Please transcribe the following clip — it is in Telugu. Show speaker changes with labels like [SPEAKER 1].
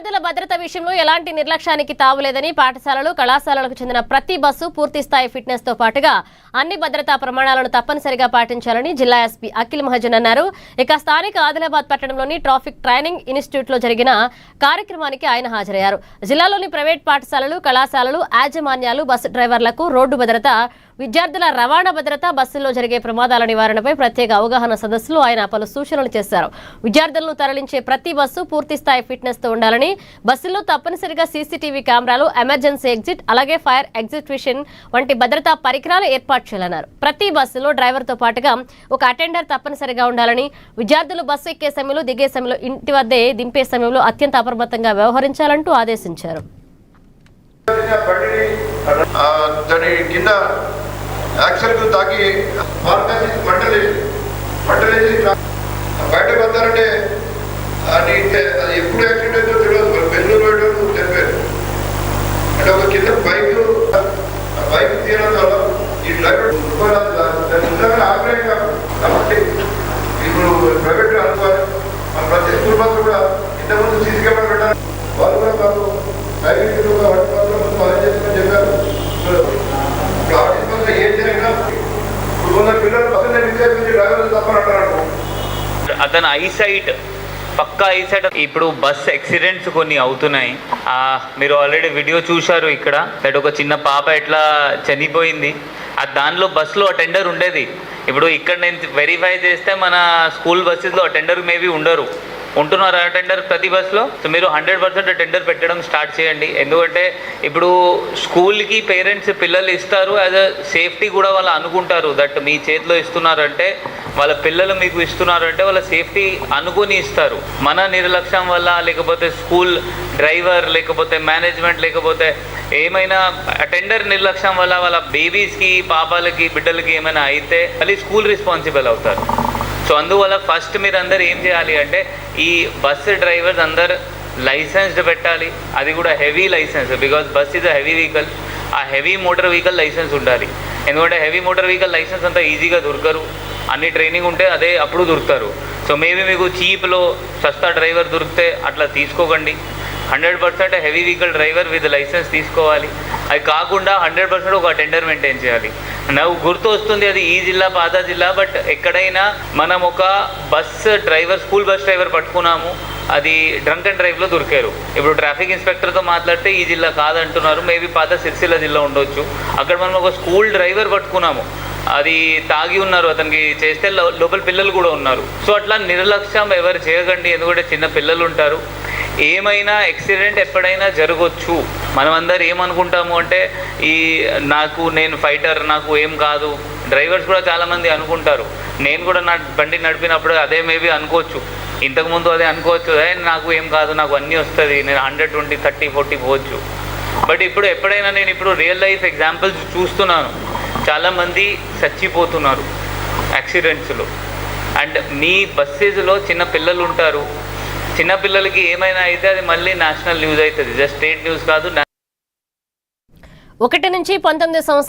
[SPEAKER 1] విద్యార్థుల భద్రత విషయంలో ఎలాంటి నిర్లక్ష్యానికి తావులేదని పాఠశాలలు కళాశాలలకు చెందిన ప్రతి బస్సు పూర్తి స్థాయి ఫిట్నెస్ తో పాటుగా అన్ని భద్రతా ప్రమాణాలను తప్పనిసరిగా పాటించాలని జిల్లా ఎస్పీ అఖిల్ మహాజన్ అన్నారు. ఇక స్థానిక ఆదిలాబాద్ పట్టణంలోని ట్రాఫిక్ ట్రైనింగ్ ఇన్స్టిట్యూట్ లో జరిగిన కార్యక్రమానికి ఆయన హాజరయ్యారు. జిల్లాలోని ప్రైవేట్ పాఠశాలలు కళాశాలలు యాజమాన్యాలు బస్సు డ్రైవర్లకు రోడ్డు భద్రత విద్యార్థుల రవాణా భద్రత బస్సుల్లో జరిగే ప్రమాదాల నివారణపై ప్రత్యేక అవగాహన సదస్సులో ఆయన పలు సూచనలు చేశారు. విద్యార్థులను తరలించే ప్రతి బస్సు పూర్తి స్థాయి ఫిట్నెస్ తో ఉండాలని, బస్సుల్లో తప్పనిసరిగా సీసీటీవీ కెమెరాలు, ఎమర్జెన్సీ ఎగ్జిట్, అలాగే ఫైర్ ఎగ్జిక్యూషన్ వంటి భద్రతా పరికరాలు ఏర్పాటు చేయాలన్నారు. ప్రతి బస్సులో డ్రైవర్ తో పాటుగా ఒక అటెండర్ తప్పనిసరిగా ఉండాలని, విద్యార్థులు బస్సు ఎక్కే సమయంలో దిగే సమయంలో ఇంటి వద్దే దింపే సమయంలో అత్యంత అప్రమత్తంగా వ్యవహరించాలంటూ ఆదేశించారు.
[SPEAKER 2] యాక్సిడెంట్ తాకి మంటలేసి బయటకు వస్తారంటే అది ఎప్పుడు యాక్సిడెంట్ అయిందో తెలియదు. బెంగళూరు వేయడం తెలిపారు. అంటే ఒక కింద బైక్ తీయడం వల్ల ఈ డ్రైవర్ ఆగ్రహం కాబట్టి ఇప్పుడు ప్రైవేట్ అనుకోవాలి. ప్రతి స్కూల్ బస్ కూడా ఇంతకుముందు సీసీ కెమెరా పెట్టారు. వాళ్ళు కూడా మాకు ప్రైవేట్ చేస్తామని చెప్పారు.
[SPEAKER 3] అతను ఐసైట్ పక్కా ఐసైట్. ఇప్పుడు బస్ యాక్సిడెంట్స్ కొన్ని అవుతున్నాయి. మీరు ఆల్రెడీ వీడియో చూశారు. ఇక్కడ దట్ ఒక చిన్న పాప ఎట్లా చనిపోయింది. దానిలో బస్సులో అటెండర్ ఉండేది. ఇప్పుడు ఇక్కడ నేను వెరిఫై చేస్తే మన స్కూల్ బస్సెస్లో అటెండర్ మేబీ ఉండరు. ఉంటున్నారు అటెండర్ ప్రతి బస్సులో. సో మీరు 100% అటెండర్ పెట్టడం స్టార్ట్ చేయండి. ఎందుకంటే ఇప్పుడు స్కూల్కి పేరెంట్స్ పిల్లలు ఇస్తారు, యాజ్ అ సేఫ్టీ కూడా వాళ్ళు అనుకుంటారు. దట్ మీ చేతిలో ఇస్తున్నారంటే, వాళ్ళ పిల్లలు మీకు ఇస్తున్నారంటే వాళ్ళ సేఫ్టీ అనుకుని ఇస్తారు. మన నిర్లక్ష్యం వల్ల, లేకపోతే స్కూల్ డ్రైవర్, లేకపోతే మేనేజ్మెంట్, లేకపోతే ఏమైనా అటెండర్ నిర్లక్ష్యం వల్ల వాళ్ళ బేబీస్కి, పాపాలకి, బిడ్డలకి ఏమైనా అయితే మళ్ళీ స్కూల్ రెస్పాన్సిబుల్ అవుతారు. సో అందువల్ల ఫస్ట్ మీరు అందరు ఏం చేయాలి అంటే, ఈ బస్సు డ్రైవర్స్ అందరు లైసెన్స్డ్ పెట్టాలి. అది కూడా heavy license. Because bus is a heavy vehicle. ఆ హెవీ మోటార్ వెహికల్ లైసెన్స్ ఉండాలి. ఎందుకంటే హెవీ మోటార్ వెహికల్ లైసెన్స్ అంతా ఈజీగా దొరకరు. అన్ని ట్రైనింగ్ ఉంటే అదే అప్పుడు దొరుకుతారు. సో మేబీ మీకు చీప్లో సస్తా డ్రైవర్ దొరికితే అట్లా తీసుకోకండి. 100% heavy vehicle driver with license తీసుకోవాలి. అది కాకుండా 100% ఒక అటెండర్ మెయింటైన్ చేయాలి. నాకు గుర్తు వస్తుంది, అది ఈ జిల్లా పాత జిల్లా, బట్ ఎక్కడైనా మనం ఒక bus driver, school bus driver పట్టుకున్నాము, అది డ్రంక్ అండ్ డ్రైవ్లో దొరికారు. ఇప్పుడు ట్రాఫిక్ ఇన్స్పెక్టర్తో మాట్లాడితే ఈ జిల్లా కాదంటున్నారు. మేబీ పాత సిరిసిల్ల జిల్లా ఉండొచ్చు. అక్కడ మనం ఒక స్కూల్ డ్రైవర్ పట్టుకున్నాము, అది తాగి ఉన్నారు, అతనికి చేస్తే లోపల పిల్లలు కూడా ఉన్నారు. సో అట్లా నిర్లక్ష్యం ఎవరు చేయకండి. ఎందుకంటే చిన్న పిల్లలు ఉంటారు. ఏమైనా యాక్సిడెంట్ ఎప్పుడైనా జరగవచ్చు. మనం అందరు ఏమనుకుంటాము అంటే, నేను ఫైటర్, నాకు ఏం కాదు. డ్రైవర్స్ కూడా చాలామంది అనుకుంటారు. నేను కూడా నా బండి నడిపినప్పుడు అదే మేబీ అనుకోవచ్చు, ఇంతకుముందు అదే అనుకోవచ్చు, నాకు ఏం కాదు, నాకు అన్నీ వస్తుంది, నేను 120, 30, 40 పోవచ్చు. బట్ ఇప్పుడు ఎప్పుడైనా నేను ఇప్పుడు రియల్ లైఫ్ ఎగ్జాంపుల్స్ చూస్తున్నాను. చాలామంది చచ్చిపోతున్నారు యాక్సిడెంట్స్లో. అండ్ మీ బస్సెస్లో చిన్న పిల్లలు ఉంటారు. చిన్న పిల్లలకి ఏమైనా అయితే అది మళ్ళీ నేషనల్ న్యూస్ అవుతుంది, జస్ట్ స్టేట్ న్యూస్ కాదు.
[SPEAKER 1] 1 నుంచి 19 సంవత్సరాలు